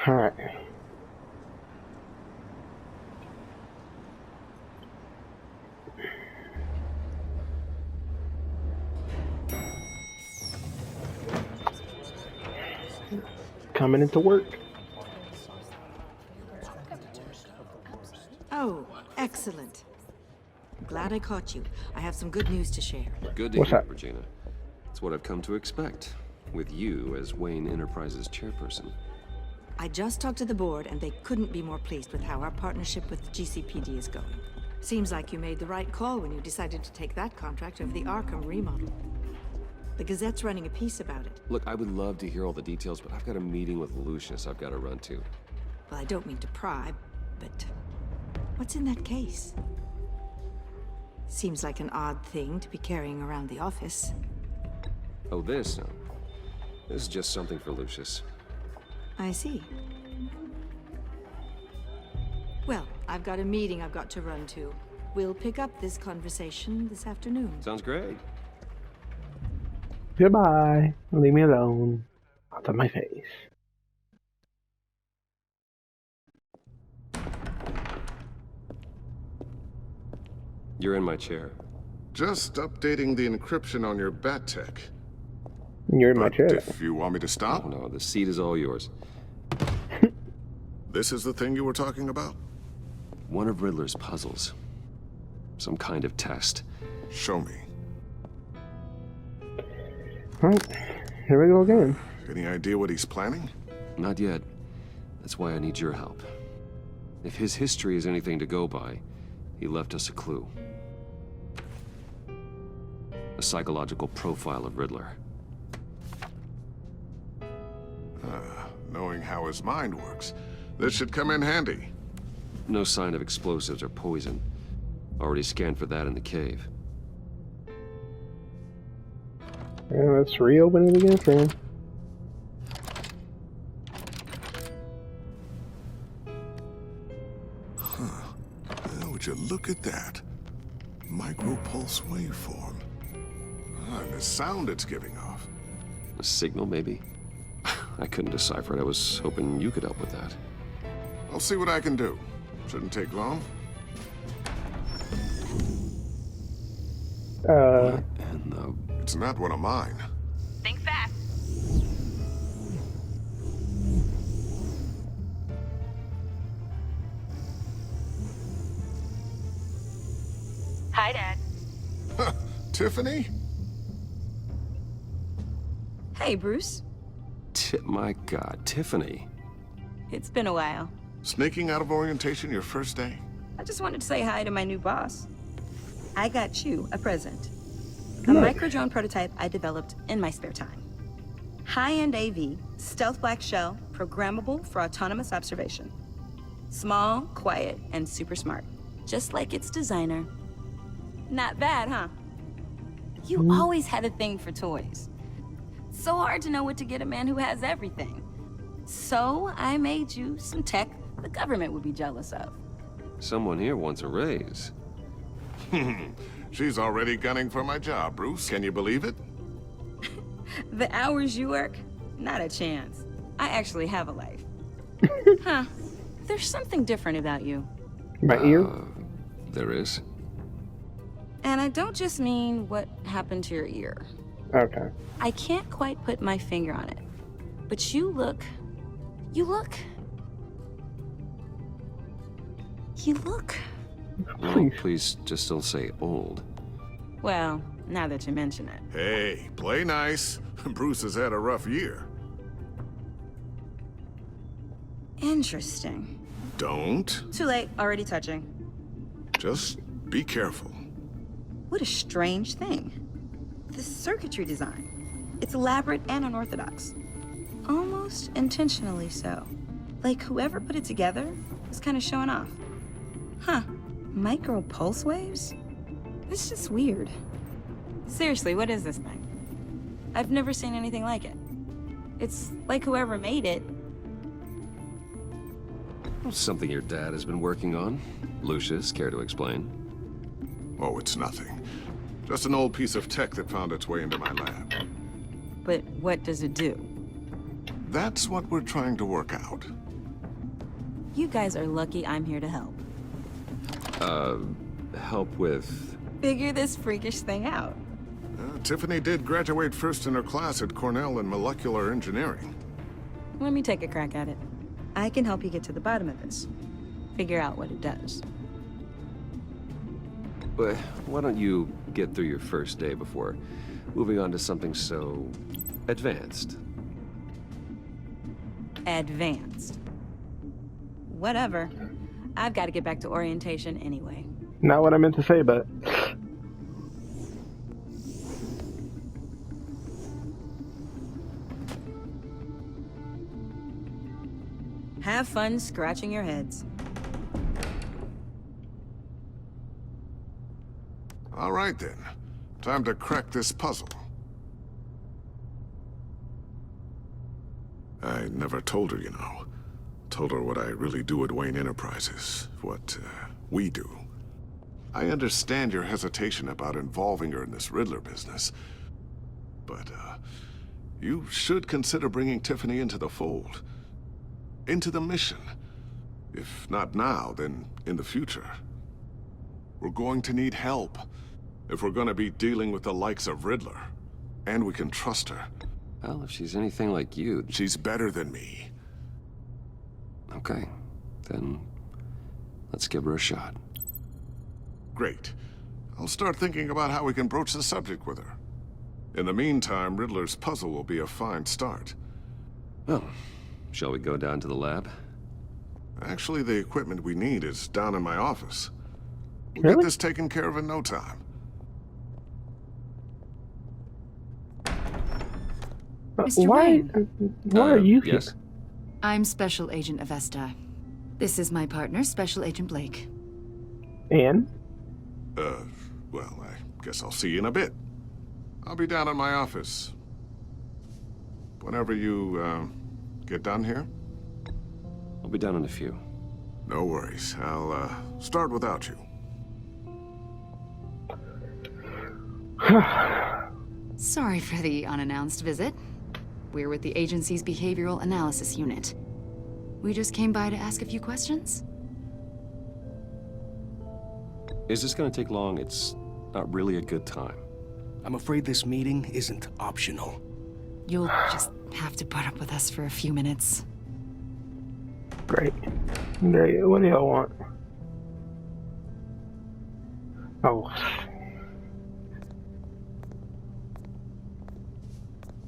Alright. Coming into work. Oh, excellent. Glad I caught you. I have some good news to share. Good to What's hear, that? Regina. It's what I've come to expect, with you as Wayne Enterprises chairperson. I just talked to the board, and they couldn't be more pleased with how our partnership with GCPD is going. Seems like you made the right call when you decided to take that contract over the Arkham remodel. The Gazette's running a piece about it. Look, I would love to hear all the details, but I've got a meeting with Lucius I've got to run to. Well, I don't mean to pry, but what's in that case? Seems like an odd thing to be carrying around the office. Oh, this? No. This is just something for Lucius. I see. Well, I've got a meeting I've got to run to. We'll pick up this conversation this afternoon. Sounds great. Goodbye. Leave me alone. Out of my face. You're in my chair. Just updating the encryption on your bat tech. You're in my But chair. if you want me to Oh stop, no, the seat is all yours. this is the thing you were talking about? One of Riddler's puzzles. Some kind of test. Show me. Alright. Here we go again. Any idea what he's planning? Not yet. That's why I need your help. If his history is anything to go by, he left us a clue. A psychological profile of Riddler. Knowing how his mind works, this should come in handy. No sign of explosives or poison. Already scanned for that in the cave. Yeah, let's reopen it again, friend. Would you look at that? Micropulse waveform. And the sound it's giving off. A signal, maybe? I couldn't decipher it. I was hoping you could help with that. I'll see what I can do. Shouldn't take long. And the... It's not one of mine. Think fast. Hi, Dad. Tiffany? Hey, Bruce. My God, Tiffany. It's been a while. Sneaking out of orientation your first day? I just wanted to say hi to my new boss. I got you a present. A Nice. micro-drone prototype I developed in my spare time. High-end AV, stealth black shell, programmable for autonomous observation. Small, quiet, and super smart. Just like its designer. Not bad, huh? You always had a thing for toys. So hard to know what to get a man who has everything. So I made you some tech the government would be jealous of. Someone here wants a raise. She's already gunning for my job, Bruce. Can you believe it? The hours you work? Not a chance. I actually have a life. Huh. There's something different about you. My ear? There is. And I don't just mean what happened to your ear. Okay. I can't quite put my finger on it. But you look... Oh, please just don't say old. Well, now that you mention it. Hey, play nice. Bruce has had a rough year. Interesting. Don't. Too late, already touching. Just be careful. What a strange thing. The circuitry design. It's elaborate and unorthodox. Almost intentionally so. Like whoever put it together was kind of showing off. Huh. Micro pulse waves? It's just weird. Seriously, what is this thing? I've never seen anything like it. It's like whoever made it. Something your dad has been working on. Lucius, care to explain? Oh, it's nothing. Just an old piece of tech that found its way into my lab. But what does it do? That's what we're trying to work out. You guys are lucky I'm here to help. Help with... Figure this freakish thing out. Tiffany did graduate first in her class at Cornell in molecular engineering. Let me take a crack at it. I can help you get to the bottom of this. Figure out what it does. But why don't you get through your first day before moving on to something so... advanced? Advanced. Whatever. I've got to get back to orientation anyway. Not what I meant to say, but Have fun scratching your heads. All right then. Time to crack this puzzle. I never told her, you know. Told her what I really do at Wayne Enterprises. What, we do. I understand your hesitation about involving her in this Riddler business. But, you should consider bringing Tiffany into the fold. Into the mission. If not now, then in the future. We're going to need help. If we're gonna be dealing with the likes of Riddler. And we can trust her. Well, if she's anything like you... She's better than me. Okay, then let's give her a shot. Great. I'll start thinking about how we can broach the subject with her. In the meantime, Riddler's puzzle will be a fine start. Well, shall we go down to the lab? Actually, the equipment we need is down in my office. We'll Really? get this taken care of in no time. Mr. why? Wayne. Why are you here? Yes? I'm Special Agent Avesta. This is my partner, Special Agent Blake. And Well, I guess I'll see you in a bit. I'll be down in my office. Whenever you, get done here? I'll be down in a few. No worries. I'll, start without you. Sorry for the unannounced visit. We're with the agency's behavioral analysis unit. We just came by to ask a few questions. Is this gonna take long? It's not really a good time. I'm afraid this meeting isn't optional. You'll just have to put up with us for a few minutes. Great. Great. What do y'all want? Oh.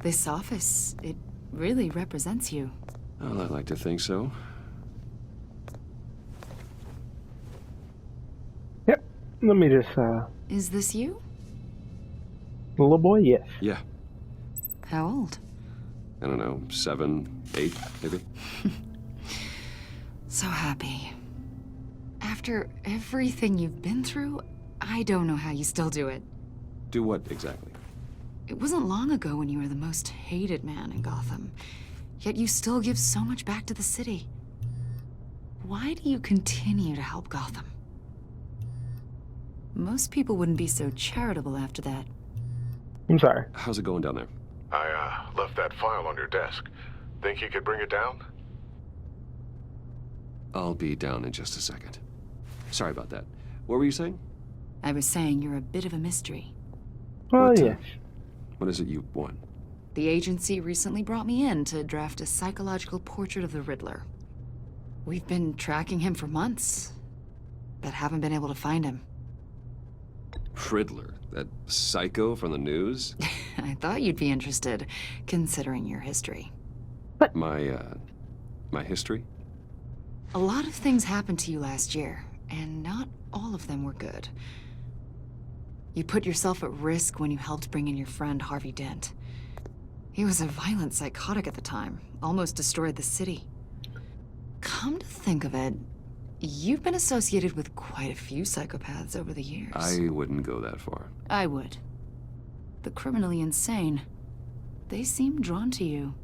This office, it really represents you. Well, I'd like to think so. Yep. Let me just, Is this you? little boy, yes. Yeah, How old? I don't know, 7, 8, maybe? So happy. After everything you've been through, I don't know how you still do it. Do what exactly? It wasn't long ago when you were the most hated man in Gotham, yet you still give so much back to the city. Why do you continue to help Gotham? Most people wouldn't be so charitable after that. I'm sorry. How's it going down there? I, left that file on your desk. Think you could bring it down? I'll be down in just a second. Sorry about that. What were you saying? I was saying you're a bit of a mystery. Oh, What, yes. What is it you want? The agency recently brought me in to draft a psychological portrait of the Riddler. We've been tracking him for months, but haven't been able to find him. Riddler? That psycho from the news? I thought you'd be interested, considering your history. My history? A lot of things happened to you last year, and not all of them were good. You put yourself at risk when you helped bring in your friend Harvey Dent. He was a violent psychotic at the time, almost destroyed the city. Come to think of it, you've been associated with quite a few psychopaths over the years. I wouldn't go that far. I would. The criminally insane. They seem drawn to you.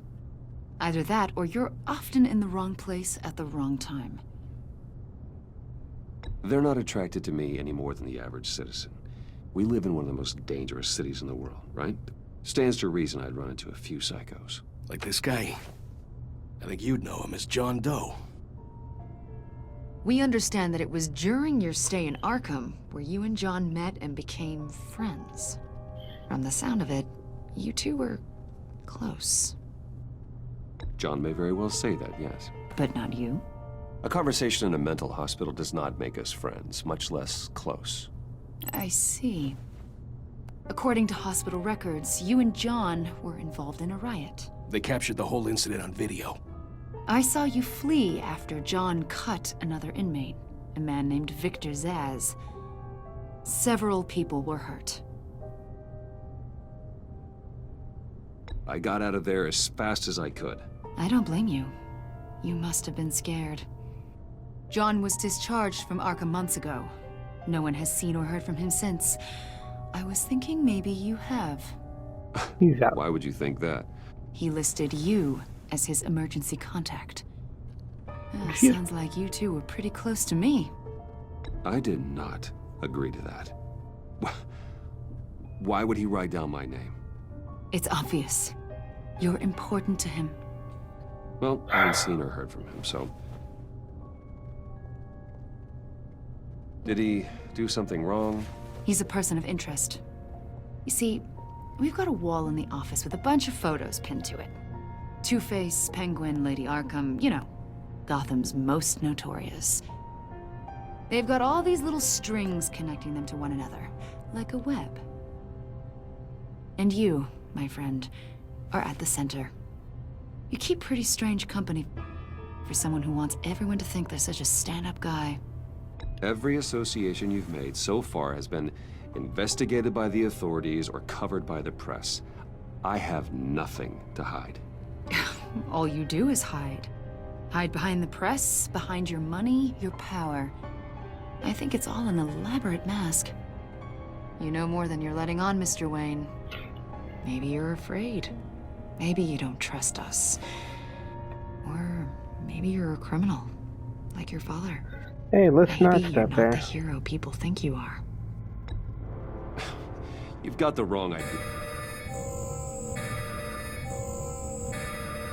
Either that, or you're often in the wrong place at the wrong time. They're not attracted to me any more than the average citizen. We live in one of the most dangerous cities in the world, right? Stands to reason I'd run into a few psychos. Like this guy. I think you'd know him as John Doe. We understand that it was during your stay in Arkham where you and John met and became friends. From the sound of it, you two were close. John may very well say that, yes. But not you? A conversation in a mental hospital does not make us friends, much less close. I see. According to hospital records, you and John were involved in a riot. They captured the whole incident on video. I saw you flee after John cut another inmate, a man named Victor Zaz. Several people were hurt. I got out of there as fast as I could. I don't blame you. You must have been scared. John was discharged from Arkham months ago. No one has seen or heard from him since. I was thinking maybe you have. He's out. Why would you think that? He listed you as his emergency contact. Phew. Sounds like you two were pretty close to me. I did not agree to that. Why would he write down my name? It's obvious. You're important to him. Well, I haven't seen or heard from him, so... Did he do something wrong? He's a person of interest. You see, we've got a wall in the office with a bunch of photos pinned to it. Two-Face, Penguin, Lady Arkham, you know, Gotham's most notorious. They've got all these little strings connecting them to one another, like a web. And you, my friend, are at the center. You keep pretty strange company for someone who wants everyone to think they're such a stand-up guy. Every association you've made so far has been investigated by the authorities or covered by the press. I have nothing to hide. All you do is hide. Hide behind the press, behind your money, your power. I think it's all an elaborate mask. You know more than you're letting on, Mr. Wayne. Maybe you're afraid. Maybe you don't trust us. Or maybe you're a criminal, like your father. Hey, let's not Maybe you're step not there. the hero people think you are. You've got the wrong idea.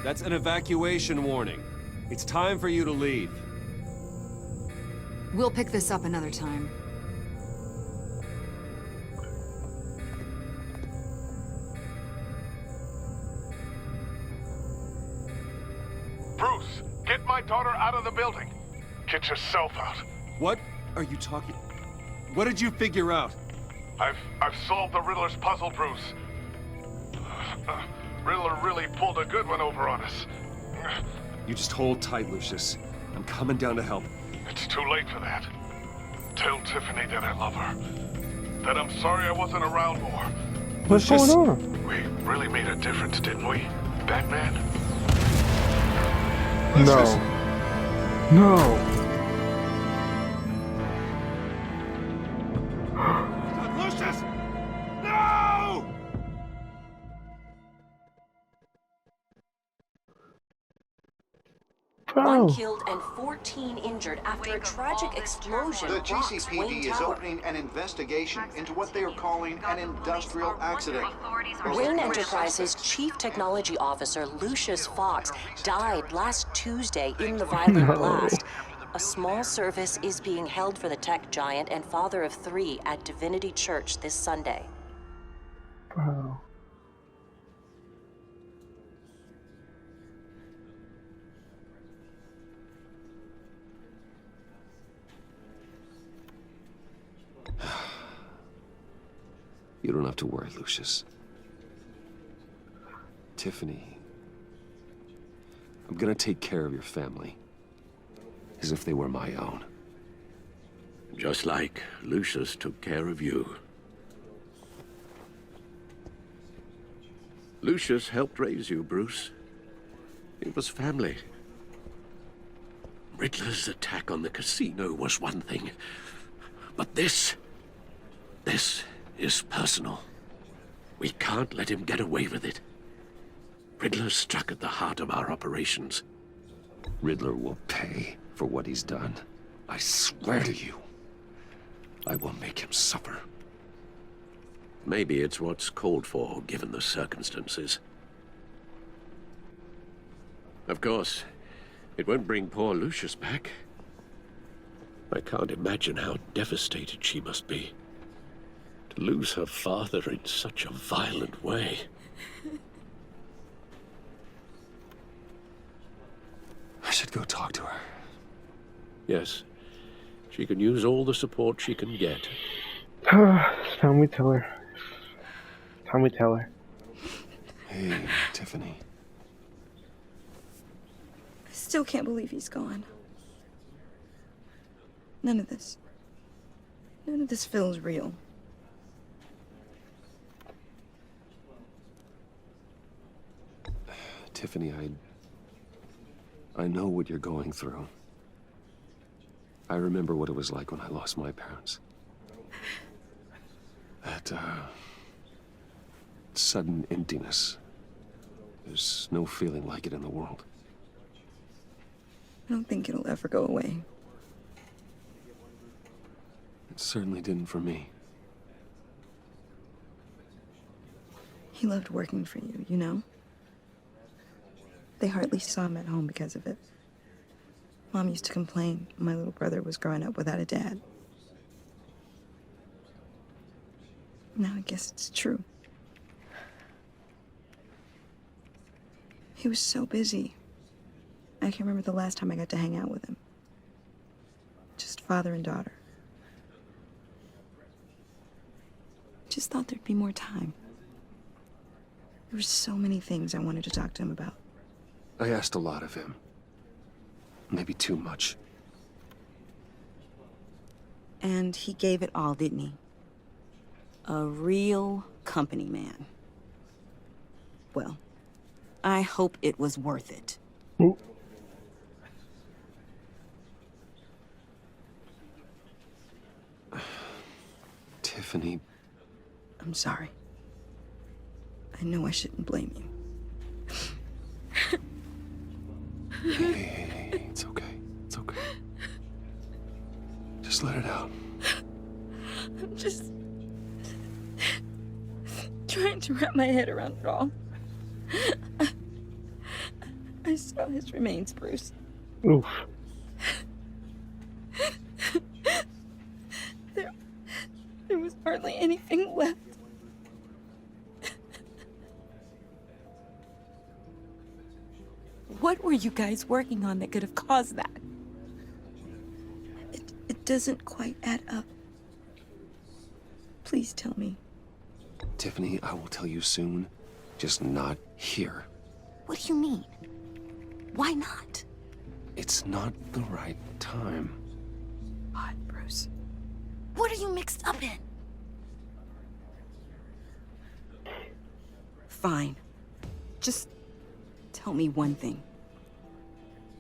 That's an evacuation warning. It's time for you to leave. We'll pick this up another time. Bruce, get my daughter out of the building. Get yourself out. What are you talking... What did you figure out? I've solved the Riddler's puzzle, Bruce. Riddler really pulled a good one over on us. You just hold tight, Lucius. I'm coming down to help. It's too late for that. Tell Tiffany that I love her. That I'm sorry I wasn't around more. What's Lucius. going on? We really made a difference, didn't we, Batman? No. No. Lucius! No! Oh. 1 killed and 14 injured after a tragic explosion The rocks Wayne GCPD is Tower. opening an investigation into what they are calling an industrial accident. Wayne Enterprises' chief technology officer, Lucius Fox, died last Tuesday in the violent blast. A small service is being held for the tech giant and father of 3 at Divinity Church this Sunday. Wow. You don't have to worry, Lucius. Tiffany, I'm gonna take care of your family. As if they were my own. Just like Lucius took care of you. Lucius helped raise you, Bruce. It was family. Riddler's attack on the casino was one thing. But this is personal. We can't let him get away with it. Riddler struck at the heart of our operations. Riddler will pay for what he's done. I swear to you, I will make him suffer. Maybe it's what's called for, given the circumstances. Of course, it won't bring poor Lucius back. I can't imagine how devastated she must be. To lose her father in such a violent way. I should go talk to her. Yes. She can use all the support she can get. Time we tell her. Time we tell her. Hey, Tiffany. I still can't believe he's gone. None of this feels real. Tiffany, I know what you're going through. I remember what it was like when I lost my parents. That, sudden emptiness. There's no feeling like it in the world. I don't think it'll ever go away. It certainly didn't for me. He loved working for you, you know? They hardly saw him at home because of it. Mom used to complain my little brother was growing up without a dad. Now I guess it's true. He was so busy. I can't remember the last time I got to hang out with him. Just father and daughter. Just thought there'd be more time. There were so many things I wanted to talk to him about. I asked a lot of him. Maybe too much. And he gave it all, didn't he? A real company man. Well, I hope it was worth it. Ooh. Tiffany. I'm sorry. I know I shouldn't blame you. Hey, it's okay. It's okay. Just let it out. I'm just trying to wrap my head around it all. I saw his remains, Bruce. Oof. There was hardly anything left. What were you guys working on that could have caused that? It doesn't quite add up. Please tell me. Tiffany, I will tell you soon. Just not here. What do you mean? Why not? It's not the right time. Odd, Bruce. What are you mixed up in? Fine. Just tell me one thing.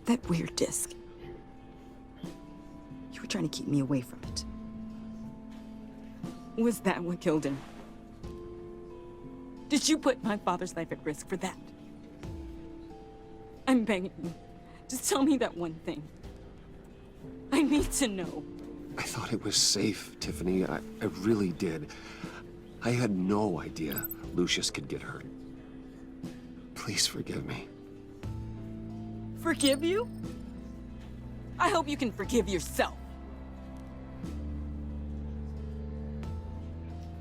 That weird disc. You were trying to keep me away from it. Was that what killed him? Did you put my father's life at risk for that? I'm begging you. Just tell me that one thing. I need to know. I thought it was safe, Tiffany. I really did. I had no idea Lucius could get hurt. Please forgive me. Forgive you? I hope you can forgive yourself.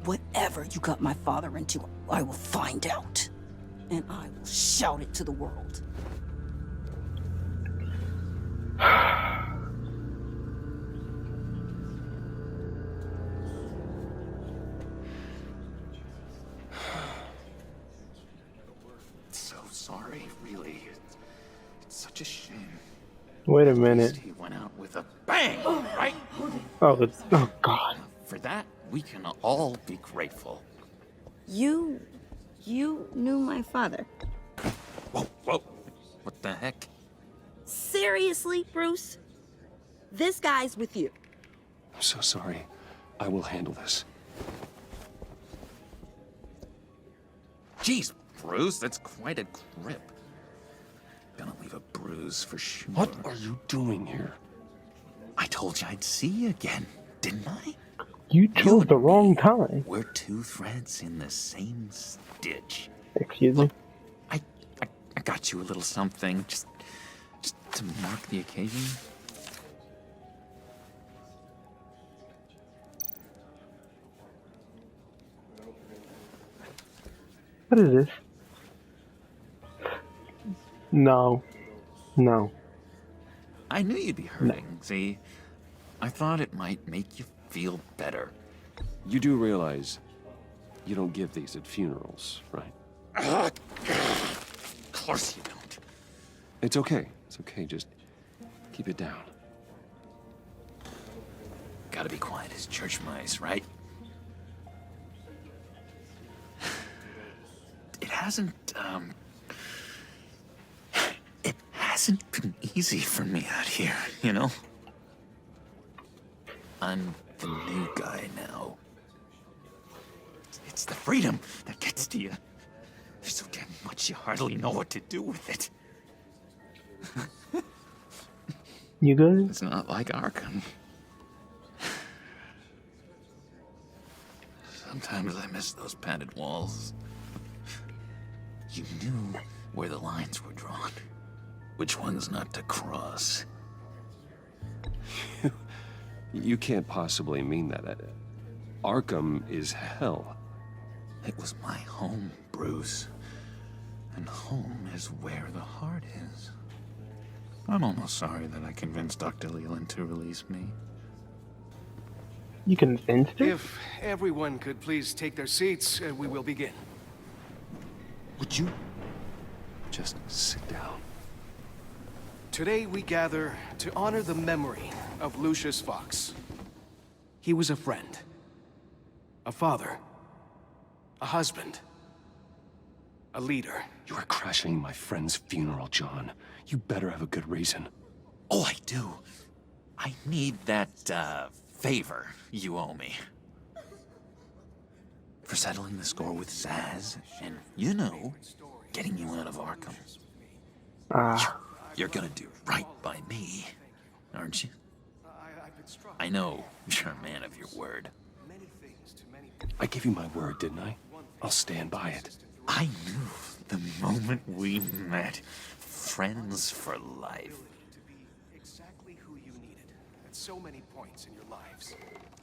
Whatever you got my father into, I will find out. And I will shout it to the world. So sorry, really. It's such a shame. Wait a minute. He went out with a bang, right? Oh, oh God. For that, we can all be grateful. You knew my father. Whoa, whoa. What the heck? Seriously, Bruce? This guy's with you. I'm so sorry. I will handle this. Jeez, Bruce, that's quite a grip. Gonna leave a bruise for sure. What are you doing here? I told you I'd see you again, didn't I? You chose the wrong time. We're two threads in the same stitch. Excuse me? I got you a little something, just to mark the occasion. What is this? No. No. I knew you'd be hurting, see? I thought it might make you feel better. You do realize you don't give these at funerals, right? Of course you don't. It's okay. It's okay. Just keep it down. Gotta be quiet as church mice, right? It hasn't been easy for me out here, you know? I'm the new guy now. It's the freedom that gets to you. There's so damn much you hardly know what to do with it. You good? It's not like Arkham. Sometimes I miss those padded walls. You knew where the lines were drawn. Which ones not to cross. You can't possibly mean that. Arkham is hell. It was my home, Bruce. And home is where the heart is. I'm almost sorry that I convinced Dr. Leland to release me. You convinced her? If everyone could please take their seats, we will begin. Would you just sit down? Today we gather to honor the memory of Lucius Fox. He was a friend, a father, a husband, a leader. You are crashing my friend's funeral, John. You better have a good reason. Oh, I do. I need that, favor you owe me. For settling the score with Zaz, and, you know, getting you out of Arkham. You're gonna do right by me, aren't you? I know you're a man of your word. I gave you my word, didn't I? I'll stand by it. I knew the moment we met. Friends for life. To be exactly who you needed at so many points in your lives.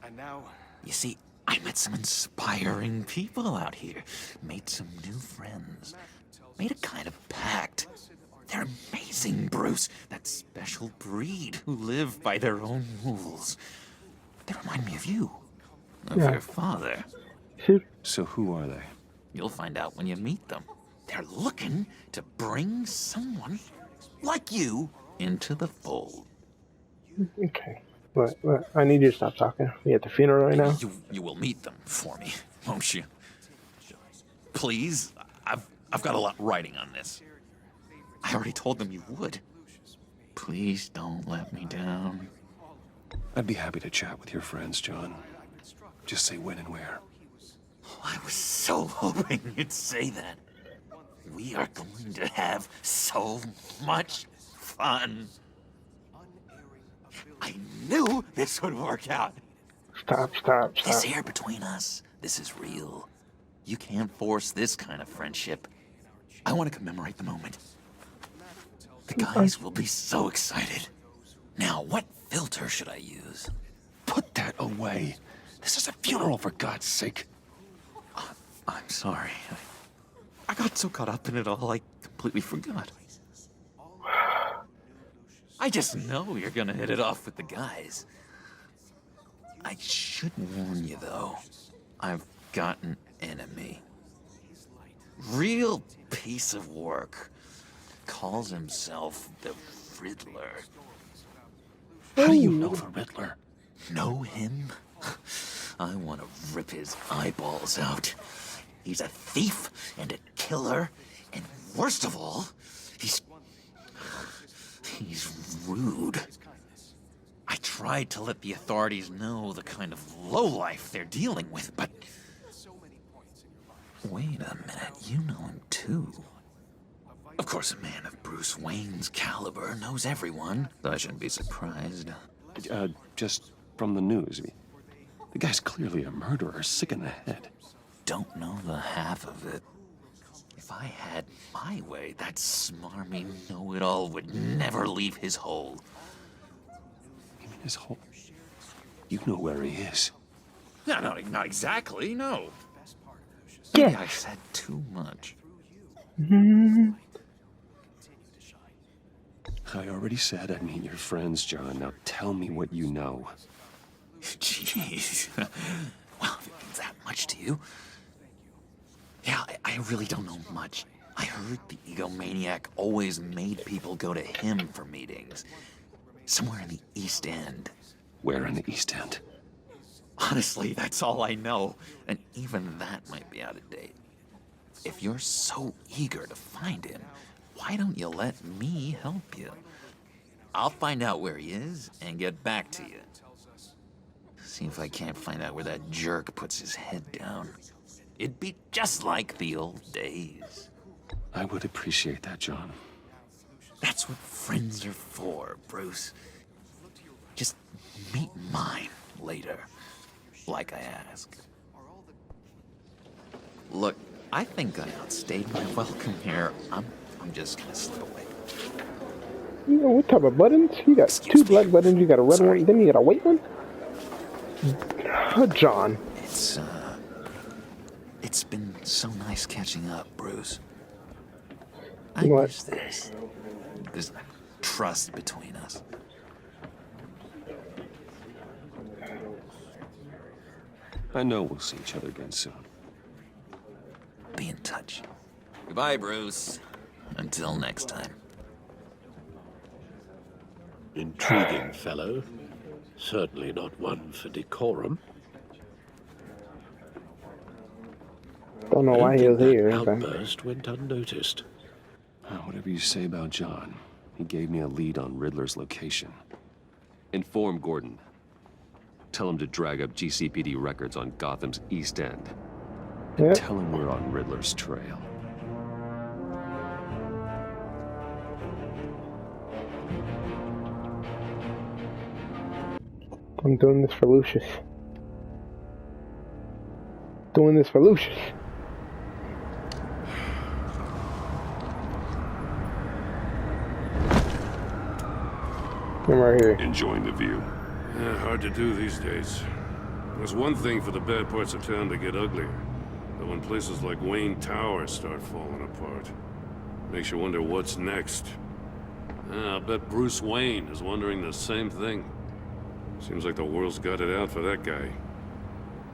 And now... You see, I met some inspiring people out here. Made some new friends. Made a kind of pact. They're amazing, Bruce. That special breed who live by their own rules. They remind me of you. Of your father. So who are they? You'll find out when you meet them. They're looking to bring someone like you into the fold. Okay. What? I need you to stop talking. We at the funeral right now? You will meet them for me, won't you? Please? I've got a lot writing on this. I already told them you would. Please don't let me down. I'd be happy to chat with your friends, John. Just say when and where. Oh, I was so hoping you'd say that. We are going to have so much fun. I knew this would work out. Stop. This here between us, this is real. You can't force this kind of friendship. I want to commemorate the moment. The guys will be so excited. Now, what filter should I use? Put that away. This is a funeral, for God's sake. I'm sorry. I got so caught up in it all, I completely forgot. I just know you're gonna hit it off with the guys. I should warn you, though. I've got an enemy. Real piece of work. Calls himself the Riddler. How do you know the Riddler? Know him? I want to rip his eyeballs out. He's a thief and a killer, and worst of all, he's rude. I tried to let the authorities know the kind of lowlife they're dealing with, but... Wait a minute, you know him too. Of course, a man of Bruce Wayne's caliber knows everyone, so I shouldn't be surprised. Just from the news. I mean, the guy's clearly a murderer, sick in the head. Don't know the half of it. If I had my way, that smarmy know-it-all would never leave his hole. You mean his hole? You know where he is. No, not exactly, no. Maybe I said too much. I already said I'd meet your friends, John. Now tell me what you know. Jeez. Well, if it means that much to you. Yeah, I really don't know much. I heard the egomaniac always made people go to him for meetings. Somewhere in the East End. Where in the East End? Honestly, that's all I know. And even that might be out of date. If you're so eager to find him, why don't you let me help you? I'll find out where he is and get back to you. See if I can't find out where that jerk puts his head down. It'd be just like the old days. I would appreciate that, John. That's what friends are for, Bruce. Just meet mine later, like I asked. Look, I think I outstayed my welcome here. I'm just gonna slip away. You know what type of buttons? You got two black buttons, you got a red one, then you got a white one? John. It's been so nice catching up, Bruce. I You know what? miss this trust between us. I know we'll see each other again soon. Be in touch. Goodbye, Bruce. Until next time. Intriguing fellow. Certainly not one for decorum. Don't know why he was here. That but- outburst went unnoticed. Whatever you say about John, he gave me a lead on Riddler's location. Inform Gordon. Tell him to drag up GCPD records on Gotham's East End. And Yep. tell him we're on Riddler's trail. I'm doing this for Lucius. Doing this for Lucius. I'm right here. Enjoying the view. Yeah, hard to do these days. There's one thing for the bad parts of town to get uglier. But when places like Wayne Tower start falling apart, makes you wonder what's next. I'll bet Bruce Wayne is wondering the same thing. Seems like the world's got it out for that guy.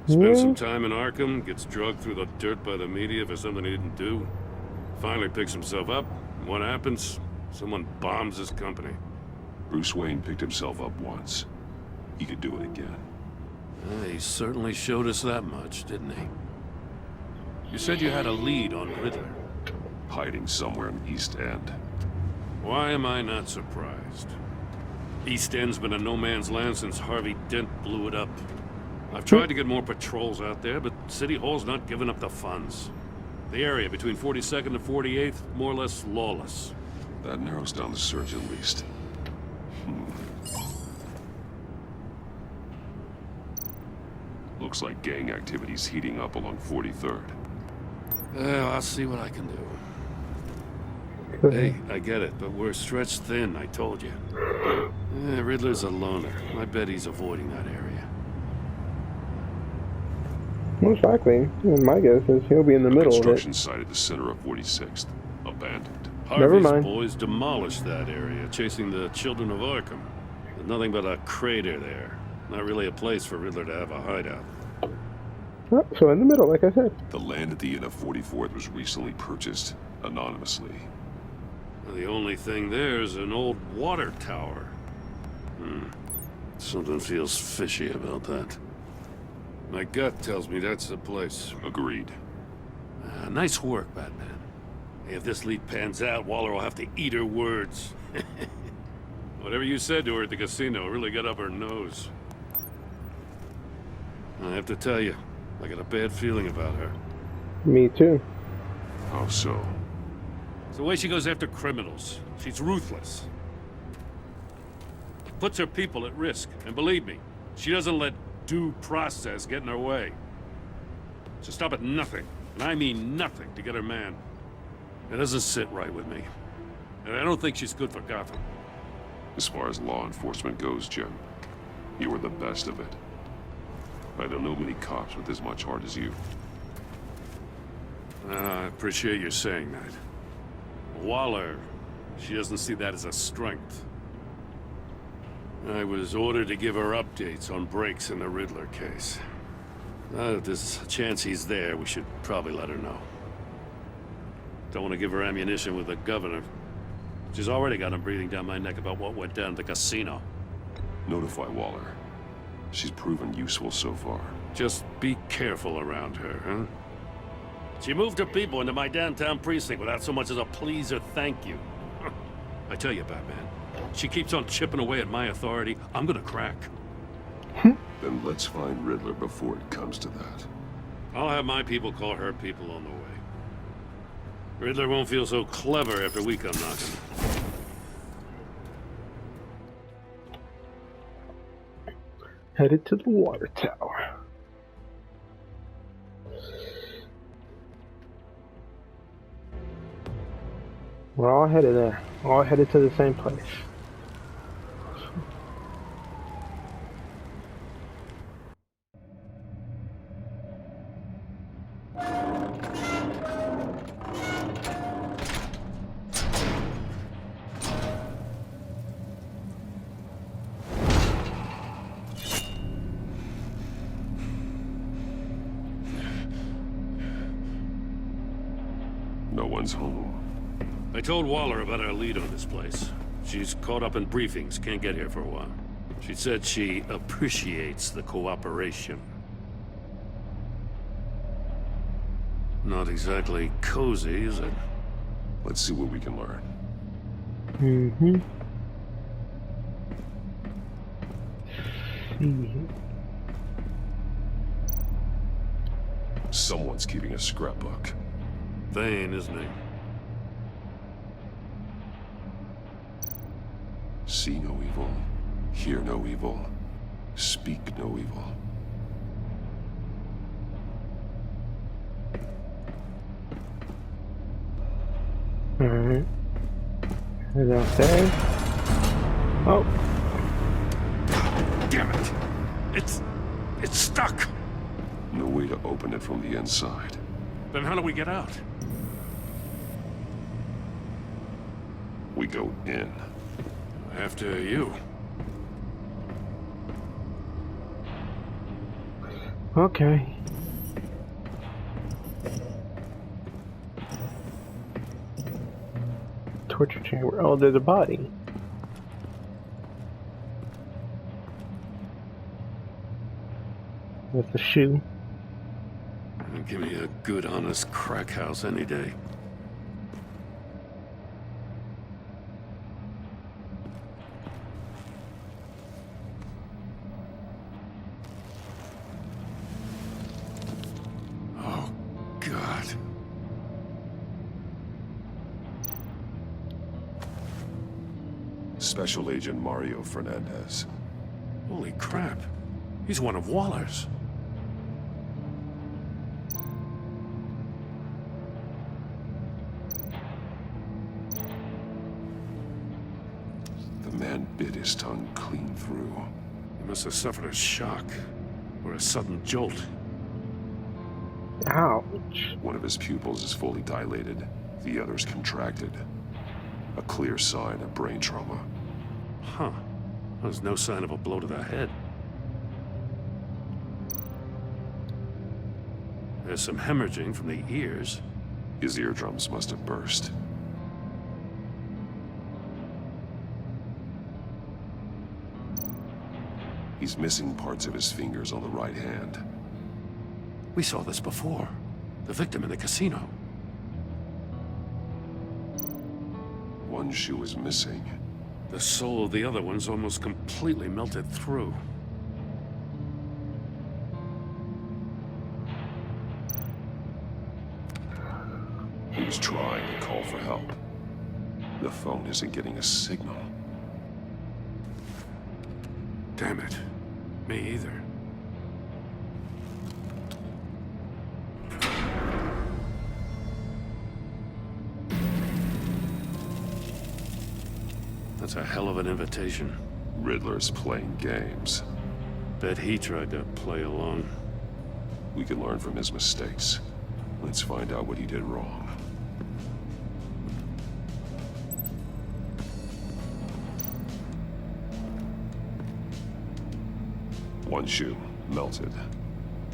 Spends some time in Arkham, gets drugged through the dirt by the media for something he didn't do. Finally picks himself up. What happens? Someone bombs his company. Bruce Wayne picked himself up once. He could do it again. He certainly showed us that much, didn't he? You said you had a lead on Riddler. Hiding somewhere in East End. Why am I not surprised? East End's been a no-man's land since Harvey Dent blew it up. I've tried to get more patrols out there, but City Hall's not giving up the funds. The area between 42nd and 48th, more or less lawless. That narrows down the search at least. Looks like gang activity's heating up along 43rd. Well, I'll see what I can do. Hey, I get it, but we're stretched thin, I told you. Riddler's a loner. I bet he's avoiding that area. Most likely. My guess is he'll be in the middle of Construction it. site at the center of 46th. Abandoned. Never Harvey's mind. boys demolished that area, chasing the children of Arkham. There's nothing but a crater there. Not really a place for Riddler to have a hideout. Oh, so in the middle, like I said. The land at the end of 44th was recently purchased anonymously. The only thing there is an old water tower. Something feels fishy about that. My gut tells me that's the place. Agreed. Nice work, Batman. If this lead pans out, Waller will have to eat her words. Whatever you said to her at the casino really got up her nose. I have to tell you, I got a bad feeling about her. Me too. How so? It's the way she goes after criminals. She's ruthless. Puts her people at risk. And believe me, she doesn't let due process get in her way. She'll stop at nothing, and I mean nothing, to get her man. It doesn't sit right with me. And I don't think she's good for Gotham. As far as law enforcement goes, Jim, you were the best of it. I don't know many cops with as much heart as you. I appreciate you saying that. Waller, she doesn't see that as a strength. I was ordered to give her updates on breaks in the Riddler case. If there's a chance he's there, we should probably let her know. Don't want to give her ammunition with the governor. She's already got him breathing down my neck about what went down at the casino. Notify Waller. She's proven useful so far. Just be careful around her, huh? She moved her people into my downtown precinct without so much as a please or thank you. I tell you, Batman, she keeps on chipping away at my authority, I'm gonna crack. Then let's find Riddler before it comes to that. I'll have my people call her people on the way. Riddler won't feel so clever after we come knocking. Headed to the water tower. We're all headed there. All headed to the same place. No one's home. I told Waller about our lead on this place. She's caught up in briefings, can't get here for a while. She said she appreciates the cooperation. Not exactly cozy, is it? Let's see what we can learn. Mm-hmm. Someone's keeping a scrapbook. Vain, isn't he? See no evil, hear no evil, speak no evil. Alright. Head downstairs. Oh. Damn it! It's stuck! No way to open it from the inside. Then how do we get out? We go in. After you. Okay. Torture chamber. Oh, there's a body. With the shoe. Give me a good, honest crack house any day. Oh, God. Special Agent Mario Fernandez. Holy crap. He's one of Waller's. The man bit his tongue clean through. He must have suffered a shock, or a sudden jolt. Ouch. One of his pupils is fully dilated, the other's contracted. A clear sign of brain trauma. Huh. There's no sign of a blow to the head. There's some hemorrhaging from the ears. His eardrums must have burst. He's missing parts of his fingers on the right hand. We saw this before. The victim in the casino. One shoe is missing. The sole of the other one's almost completely melted through. He was trying to call for help. The phone isn't getting a signal. Damn it. Me either. That's a hell of an invitation. Riddler's playing games. Bet he tried to play along. We can learn from his mistakes. Let's find out what he did wrong. One shoe, melted.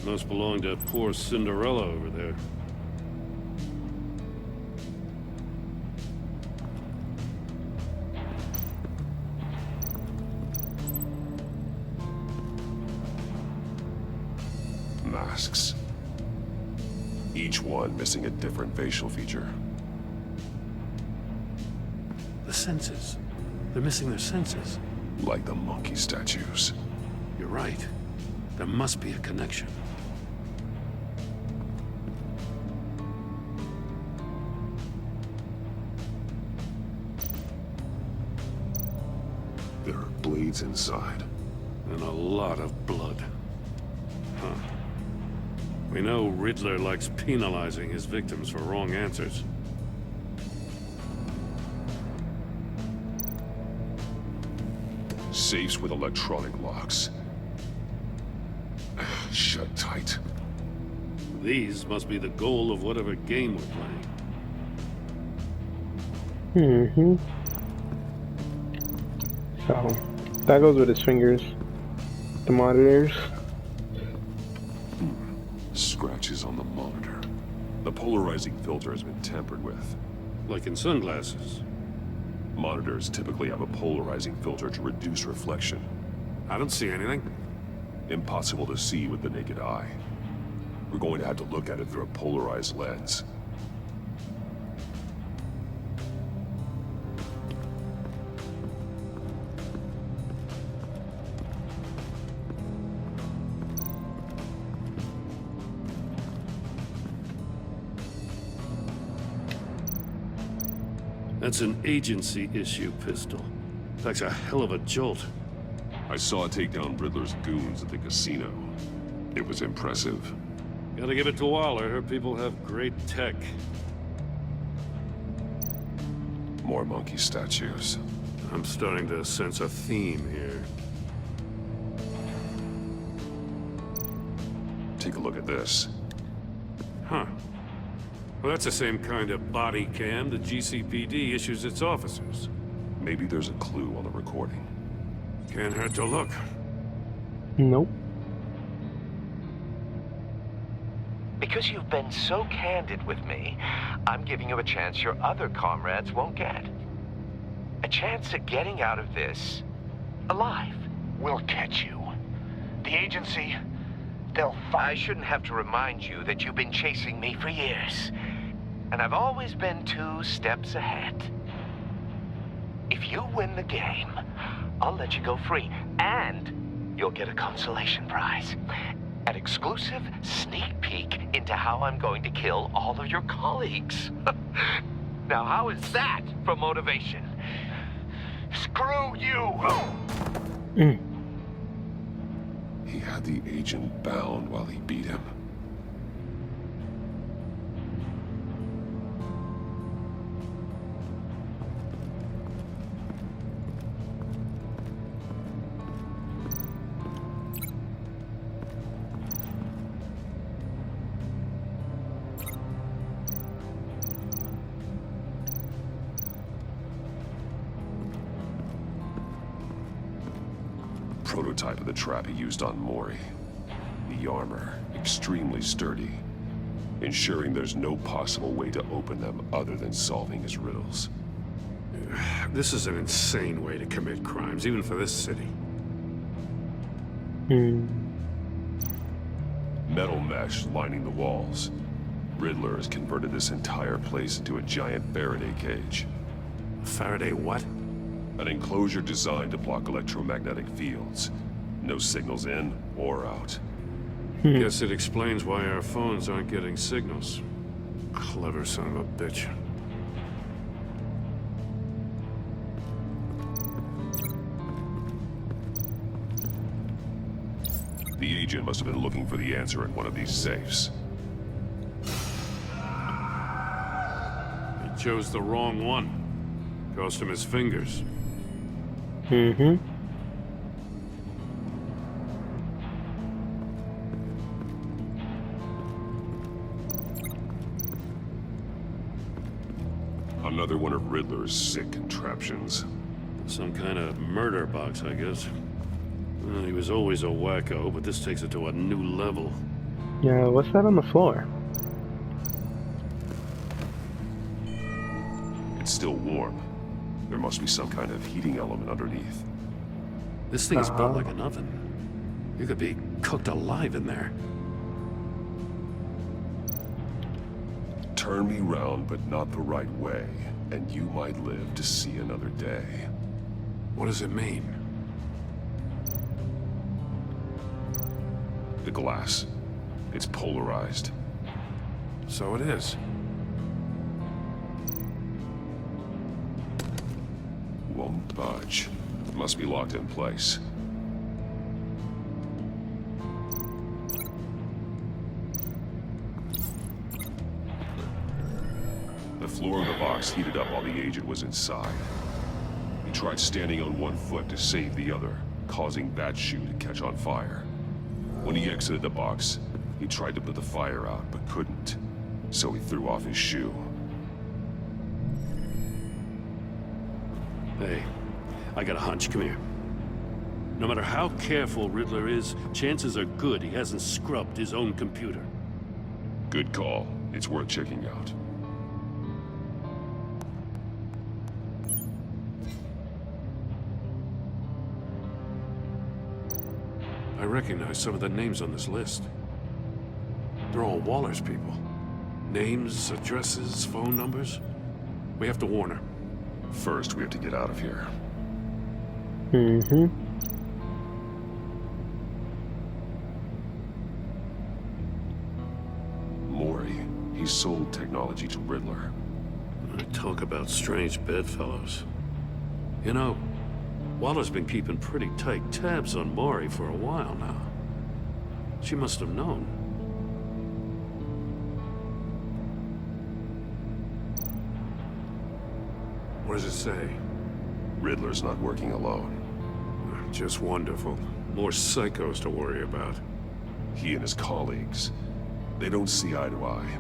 Must belong to poor Cinderella over there. Masks. Each one missing a different facial feature. The senses. They're missing their senses. Like the monkey statues. You're right. There must be a connection. There are blades inside. And a lot of blood. Huh. We know Riddler likes penalizing his victims for wrong answers. Safes with electronic locks. Shut tight. These must be the goal of whatever game we're playing. So, that goes with his fingers. The monitors. Scratches on the monitor. The polarizing filter has been tampered with. Like in sunglasses. Monitors typically have a polarizing filter to reduce reflection. I don't see anything. Impossible to see with the naked eye. We're going to have to look at it through a polarized lens. That's an agency-issue pistol. That's a hell of a jolt. I saw it take down Riddler's goons at the casino. It was impressive. Gotta give it to Waller. Her people have great tech. More monkey statues. I'm starting to sense a theme here. Take a look at this. Huh. Well, that's the same kind of body cam the GCPD issues its officers. Maybe there's a clue on the recording. Can't hurt to look. Nope. Because you've been so candid with me, I'm giving you a chance your other comrades won't get. A chance at getting out of this alive. We'll catch you. The agency, they'll I shouldn't have to remind you that you've been chasing me for years. And I've always been 2 steps ahead. If you win the game, I'll let you go free. And you'll get a consolation prize. An exclusive sneak peek into how I'm going to kill all of your colleagues. Now, how is that for motivation? screw you! He had the agent bound while he beat him. Prototype of the trap he used on Mori. The armor, extremely sturdy, ensuring there's no possible way to open them other than solving his riddles. This is an insane way to commit crimes, even for this city. Metal mesh lining the walls. Riddler has converted this entire place into a giant Faraday cage. Faraday what? An enclosure designed to block electromagnetic fields. No signals in or out. Guess it explains why our phones aren't getting signals. Clever son of a bitch. The agent must have been looking for the answer in one of these safes. He chose the wrong one. Cost him his fingers. Another one of Riddler's sick contraptions. Some kind of murder box, I guess. Well, he was always a wacko, but this takes it to a new level. Yeah, what's that on the floor? It's still warm. There must be some kind of heating element underneath. This thing is built like an oven. You could be cooked alive in there. Turn me round, but not the right way, and you might live to see another day. What does it mean? The glass. It's polarized. So it is. Won't budge. It must be locked in place. The floor of the box heated up while the agent was inside. He tried standing on one foot to save the other, causing that shoe to catch on fire. When he exited the box, he tried to put the fire out, but couldn't. So he threw off his shoe. Hey, I got a hunch. Come here. No matter how careful Riddler is, chances are good he hasn't scrubbed his own computer. Good call. It's worth checking out. I recognize some of the names on this list. They're all Waller's people. Names, addresses, phone numbers. We have to warn her. First, we have to get out of here. Mm-hmm. Maury, he sold technology to Riddler. Talk about strange bedfellows. You know, Waller's been keeping pretty tight tabs on Maury for a while now. She must have known. What does it say? Riddler's not working alone. Just wonderful. More psychos to worry about. He and his colleagues, they don't see eye to eye.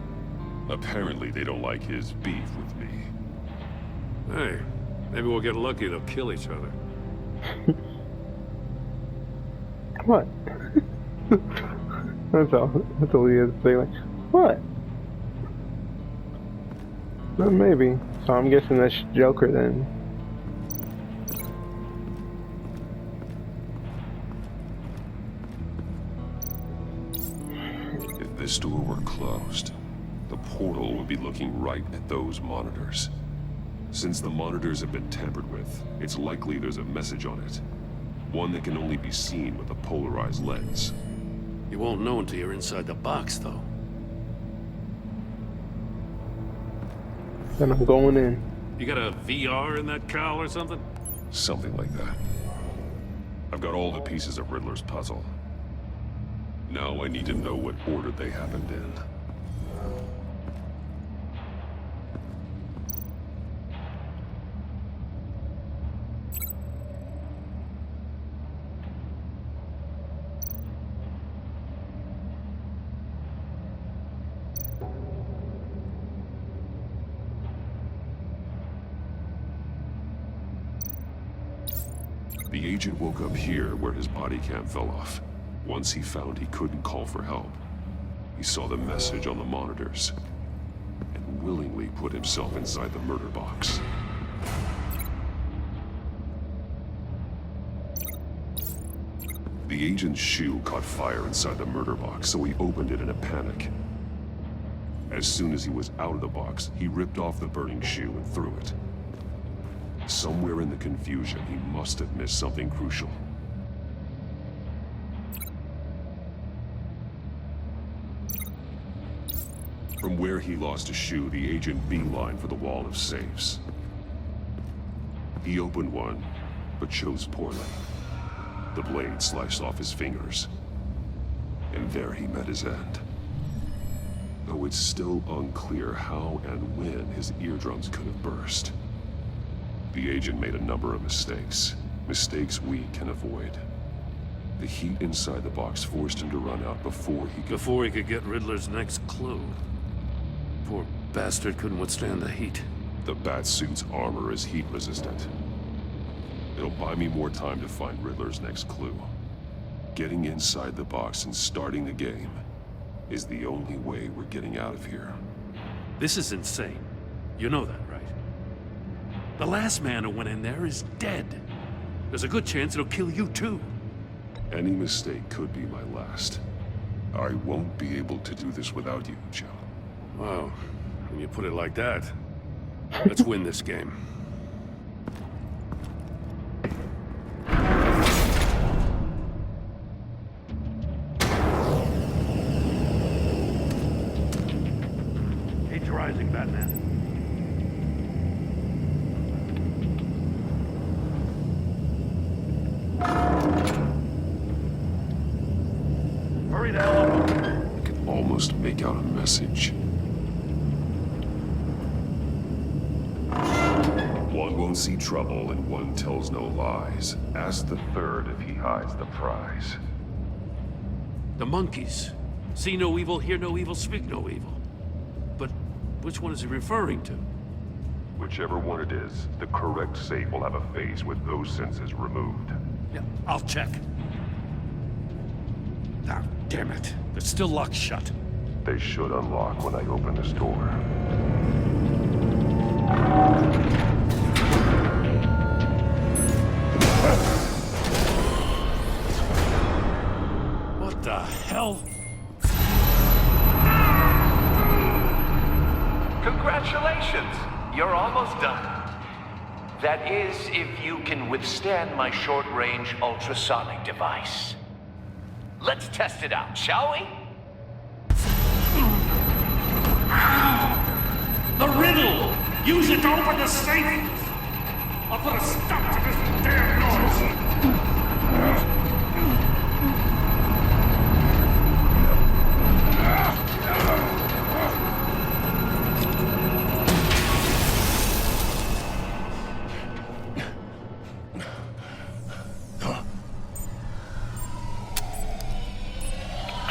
Apparently, they don't like his beef with me. Hey, maybe we'll get lucky to kill each other. What? That's all he has to say. Like, what? Well, maybe. So I'm guessing that's Joker then. If this door were closed, the portal would be looking right at those monitors. Since the monitors have been tampered with, it's likely there's a message on it. One that can only be seen with a polarized lens. You won't know until you're inside the box, though. Then I'm going in. You got a VR in that cowl or something? Something like that. I've got all the pieces of Riddler's puzzle. Now I need to know what order they happened in. The agent woke up here where his body cam fell off. Once he found he couldn't call for help, he saw the message on the monitors and willingly put himself inside the murder box. The agent's shoe caught fire inside the murder box, so he opened it in a panic. As soon as he was out of the box, he ripped off the burning shoe and threw it. Somewhere in the confusion, he must have missed something crucial. From where he lost a shoe, the agent beelined for the wall of safes. He opened one, but chose poorly. The blade sliced off his fingers. And there he met his end. Though it's still unclear how and when his eardrums could have burst. The agent made a number of mistakes. Mistakes we can avoid. The heat inside the box forced him to run out before he could get Riddler's next clue. Poor bastard couldn't withstand the heat. The Batsuit's armor is heat resistant. It'll buy me more time to find Riddler's next clue. Getting inside the box and starting the game is the only way we're getting out of here. This is insane. You know that, right? The last man who went in there is dead. There's a good chance it'll kill you too. Any mistake could be my last. I won't be able to do this without you, Joe. Wow, when you put it like that, let's win this game. Age rising, Batman. Hurry the hell up. I can almost make out a message. One won't see trouble and one tells no lies. Ask the third if he hides the prize. The monkeys. See no evil, hear no evil, speak no evil. But which one is he referring to? Whichever one it is, the correct safe will have a face with those senses removed. Yeah, I'll check. Ah, damn it. It's still locked shut. They should unlock when I open this door. What the hell? Congratulations! You're almost done. That is, if you can withstand my short-range ultrasonic device. Let's test it out, shall we? The riddle! Use it to open the safe! I'll put a stop to this damn noise!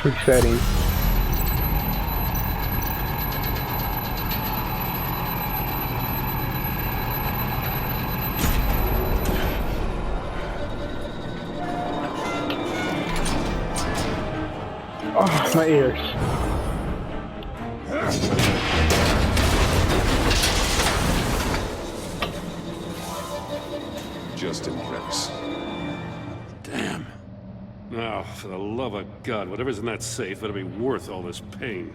Resetting. Oh, my ears. Just in case. Damn. Now, for the love of God, whatever's in that safe better be worth all this pain.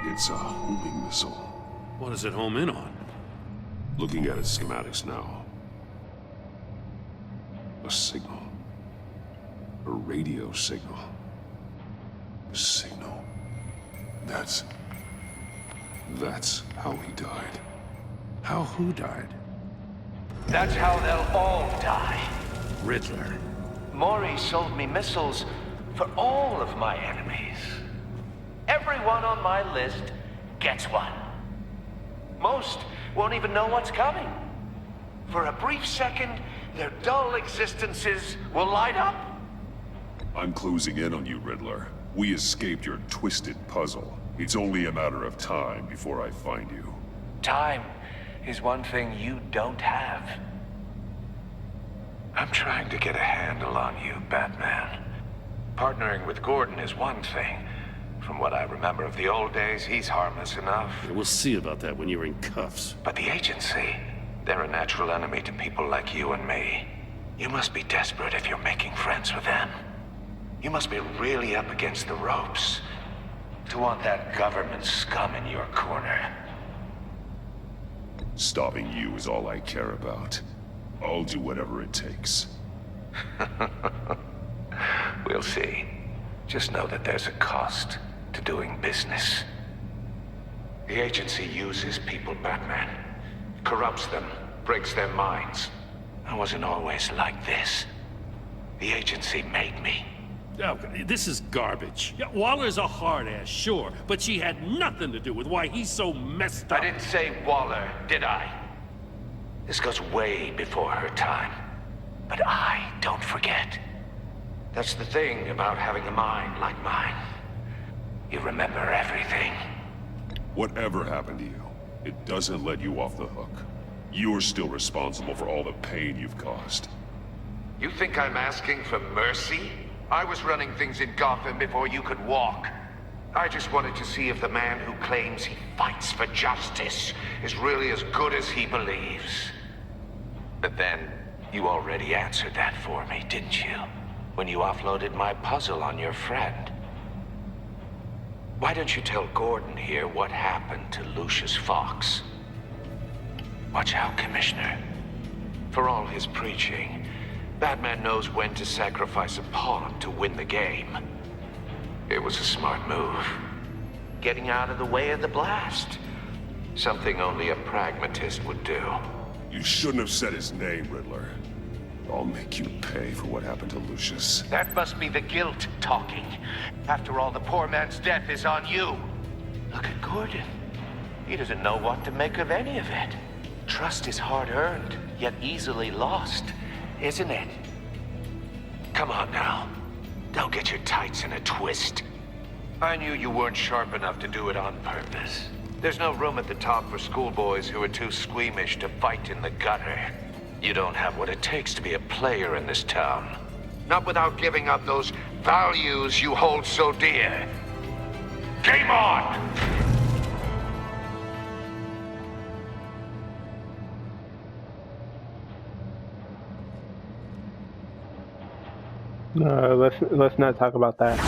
It's a homing missile. What does it home in on? Looking at its schematics now. A signal. A radio signal. A signal. That's how he died. How who died? That's how they'll all die. Riddler. Maury sold me missiles for all of my enemies. Everyone on my list gets one. Most won't even know what's coming. For a brief second, their dull existences will light up. I'm closing in on you, Riddler. We escaped your twisted puzzle. It's only a matter of time before I find you. Time is one thing you don't have. I'm trying to get a handle on you, Batman. Partnering with Gordon is one thing. From what I remember of the old days, he's harmless enough. We'll see about that when you're in cuffs. But the agency, they're a natural enemy to people like you and me. You must be desperate if you're making friends with them. You must be really up against the ropes to want that government scum in your corner. Stopping you is all I care about. I'll do whatever it takes. We'll see. Just know that there's a cost to doing business. The agency uses people, Batman. Corrupts them, breaks their minds. I wasn't always like this. The agency made me. Oh, this is garbage. Yeah, Waller's a hard ass, sure, but she had nothing to do with why he's so messed up. I didn't say Waller, did I? This goes way before her time. But I don't forget. That's the thing about having a mind like mine. You remember everything. Whatever happened to you, it doesn't let you off the hook. You're still responsible for all the pain you've caused. You think I'm asking for mercy? I was running things in Gotham before you could walk. I just wanted to see if the man who claims he fights for justice is really as good as he believes. But then, you already answered that for me, didn't you? When you offloaded my puzzle on your friend. Why don't you tell Gordon here what happened to Lucius Fox? Watch out, Commissioner. For all his preaching, Batman knows when to sacrifice a pawn to win the game. It was a smart move. Getting out of the way of the blast. Something only a pragmatist would do. You shouldn't have said his name, Riddler. I'll make you pay for what happened to Lucius. That must be the guilt talking. After all, the poor man's death is on you. Look at Gordon. He doesn't know what to make of any of it. Trust is hard-earned, yet easily lost, isn't it? Come on now. Don't get your tights in a twist. I knew you weren't sharp enough to do it on purpose. There's no room at the top for schoolboys who are too squeamish to fight in the gutter. You don't have what it takes to be a player in this town. Not without giving up those values you hold so dear. Game on! Let's not talk about that.